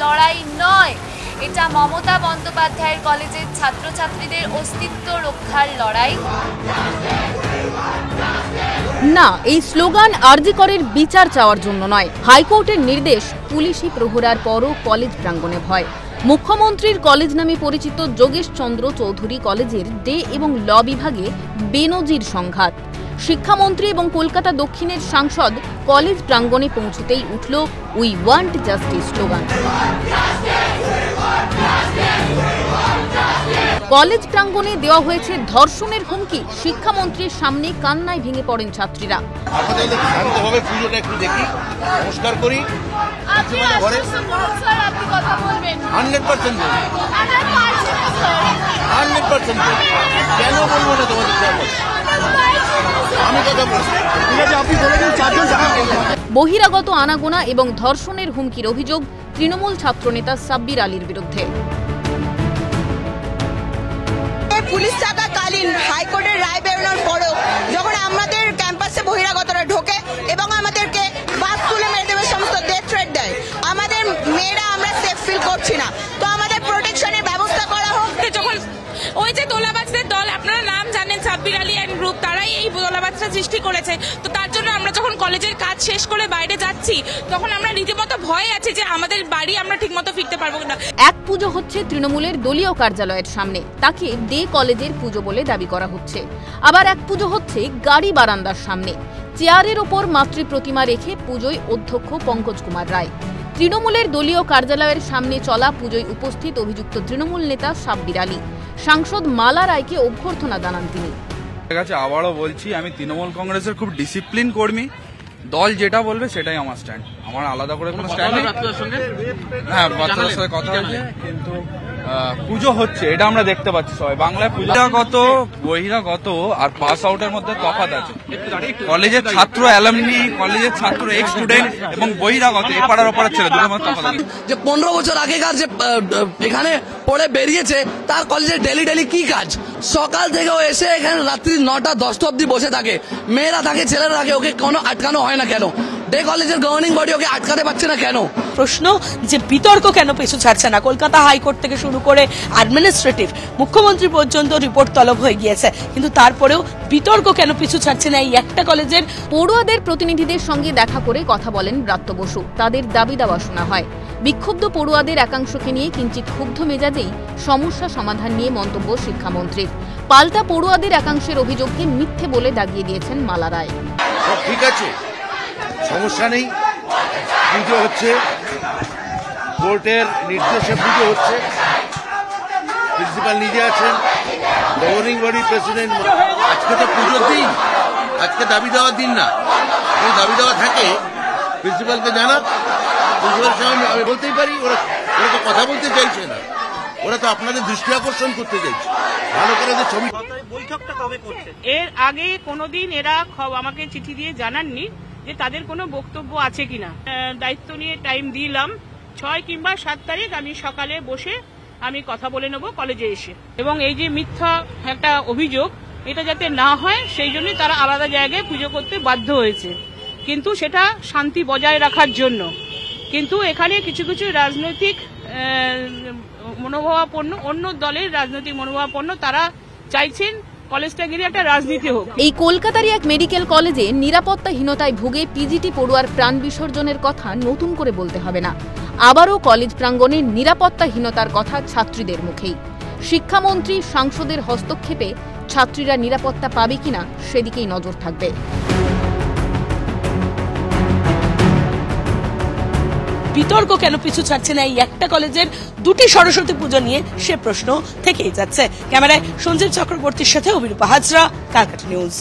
লড়াই নয়, এটা মমতা বন্দ্যোপাধ্যায়ের কলেজের ছাত্রছাত্রীদের অস্তিত্ব রক্ষার লড়াই। না, এই স্লোগান আরজি করের বিচার চাওয়ার জন্য নয়। হাইকোর্টের নির্দেশ, পুলিশি প্রহরার পরও কলেজ প্রাঙ্গণে ভয়। মুখ্যমন্ত্রীর কলেজ নামে পরিচিত যোগেশ চন্দ্র চৌধুরী কলেজের ডে এবং ল বিভাগে বেনজির সংঘাত। শিক্ষামন্ত্রী এবং কলকাতা দক্ষিণের সাংসদ কলেজ প্রাঙ্গণে পৌঁছতেই উঠল we want justice slogan. College প্রাঙ্গণে দেওয়া হয়েছে ধর্ষণের হুমকি। শিক্ষামন্ত্রীর সামনে কান্নায় ভেঙে পড়েন ছাত্রীরা। বহিরাগত আনাগোনা এবং ধর্ষণের হুমকির অভিযোগ তৃণমূল ছাত্রনেতা সাব্বির আলীর বিরুদ্ধে। পুলিশ থাকাকালীন হাইকোর্টের রায় বেরোনোর পরেও যখন আমাদের ক্যাম্পাসে বহিরাগতরা ঢোকে এবং আমাদেরকে বাস তুলে মেরে দেবে, সমস্ত ডেথ থ্রেট দেয়, আমাদের মেয়েরা আমরা সেফ ফিল করছি না। তো আমাদের প্রোটেকশনের ব্যবস্থা করা হোক। যখন ওই যে তোলাবাজদের দল, আপনারা নাম জানেন, সাব্বির আলী অ্যান্ড গ্রুপ, তারাই এই তোলাবাজটা সৃষ্টি করেছে। তো তার জন্য আমরা যখন কলেজের কাজ শেষ করে বাইরে যাচ্ছি, তখন আমরা রীতিমতো ভয় আছে যে আমাদের বাড়ি আমরা ঠিকমতো ফিরতে পারবো না। এক পুজো হচ্ছে তৃণমূলের দলীয় কার্যালয়ের সামনে, তাকে ডে কলেজের পুজো বলে দাবি করা হচ্ছে। আবার এক পুজো হচ্ছে গাড়ি বারান্দার সামনে, চেয়ারের ওপর মাতৃ প্রতিমা রেখে পুজোয় অধ্যক্ষ পঙ্কজ কুমার রায়। তৃণমূলের দলীয় কার্যালয়ের সামনে চলা পুজোয় উপস্থিত অভিযুক্ত তৃণমূল নেতা সাব্বির আলী। সাংসদ মালা রায়কে অভ্যর্থনা জানান তিনি। আবারও বলছি, আমি তৃণমূল কংগ্রেসের খুব ডিসিপ্লিন কর্মী। দল যেটা বলবে সেটাই আমার স্ট্যান্ড, আমার আলাদা করে কোনো স্ট্যান্ড নেই। হ্যাঁ, বাচ্চাদের সাথে কথা হয়েছে, কিন্তু পুজো হচ্ছে এটা আমরা দেখতে পাচ্ছি সবাই। বাংলায় বহিরাগত আর পাস আউটের মধ্যে তফাৎ আছে। কলেজের ছাত্র অ্যালামনি, কলেজের ছাত্র এক্স স্টুডেন্ট এবং বহিরাগত এপাড়ার ওপাড়ার ছেলে দুটোর মধ্যে তফাৎ আছে। যে 15 বছর আগেকার যে এখানে পড়ে বেরিয়েছে, তার কলেজে ডেলি কি কাজ? সকাল থেকে ও এসে এখানে রাত্রি 9টা 10টা অব্দি বসে থাকে। মেয়েরা থাকে, ছেলেরা থাকে, ওকে কোনো আটকানো হয় না কেন? ডে কলেজের গভর্নিং বডি ওকে আটকাতে পারছে না কেন? প্রশ্ন যে বিতর্ক কেন পিছু ছাড়ছে না? কলকাতা হাইকোর্ট থেকে শুরু করে অ্যাডমিনিস্ট্রেটিভ, মুখ্যমন্ত্রী পর্যন্ত রিপোর্ট তলব হয়ে গিয়েছে, কিন্তু তারপরেও বিতর্ক কেন পিছু ছাড়ছে না এই একটা কলেজের? পড়ুয়াদের প্রতিনিধিদের সঙ্গে দেখা করে কথা বলেন ব্রাত্য বসু, তাদের দাবি দাওয়া শোনা হয়। বিক্ষুব্ধ পড়ুয়াদের একাংশকে নিয়ে কিঞ্চিত ক্ষুব্ধ মেজাজেই সমস্যা সমাধান নিয়ে মন্তব্য শিক্ষামন্ত্রীর। পাল্টা পড়ুয়াদের একাংশের অভিযোগকে মিথ্যে বলে দাগিয়ে দিয়েছেন মালা রায়। ঠিক আছে, সমস্যা নেই, পুজো হচ্ছে, কোর্টের নির্দেশে পুজো হচ্ছে, প্রিন্সিপাল নিজে আছেন, গভর্নিং বডি প্রেসিডেন্ট। আজকে তো পুজোর দিন, আজকে দাবি দেওয়ার দিন না। যদি দাবি দেওয়া থাকে প্রিন্সিপালকে জানাক, প্রিন্সিপালের সঙ্গে আমি বলতেই পারি। ওরা তো কথা বলতে চাইছে না, ওরা তো আপনাদের দৃষ্টি আকর্ষণ করতে চাইছে। ভালো করে যে ছবি। বৈঠকটা কবে করছে? এর আগে কোনোদিন এরা আমাকে চিঠি দিয়ে জানাননি যে তাদের কোনো বক্তব্য আছে কিনা। দায়িত্ব নিয়ে টাইম দিলাম, 6 কিংবা 7 তারিখ আমি সকালে বসে আমি কথা বলে নেব কলেজে এসে। এবং এই যে মিথ্যা একটা অভিযোগ, এটা যাতে না হয় সেই জন্যই তারা আলাদা জায়গায় পুজো করতে বাধ্য হয়েছে, কিন্তু সেটা শান্তি বজায় রাখার জন্য। কিন্তু এখানে কিছু কিছু রাজনৈতিক মনোভাবাপন্ন, অন্য দলের রাজনৈতিক মনোভাবাপন্ন, তারা চাইছেন কলেজটা ঘিরে একটা রাজনীতি হোক। এই কলকাতারই এক মেডিকেল কলেজে নিরাপত্তাহীনতায় ভুগে পিজিটি পড়ুয়ার প্রাণ বিসর্জনের কথা নতুন করে বলতে হবে না। আবারও কলেজ প্রাঙ্গণে নিরাপত্তাহীনতার কথা ছাত্রীদের মুখেই। শিক্ষামন্ত্রী, সাংসদের হস্তক্ষেপে ছাত্রীরা নিরাপত্তা পাবে কিনা সেদিকেই নজর থাকবে। বিতর্ক কেন পিছু ছাড়ছে না এই একটা কলেজের দুটি সরস্বতী পুজো নিয়ে, সে প্রশ্ন থেকেই যাচ্ছে। ক্যামেরায় সঞ্জীব চক্রবর্তীর সাথে অভিরূপা হাজরা, ক্যালকাটা নিউজ।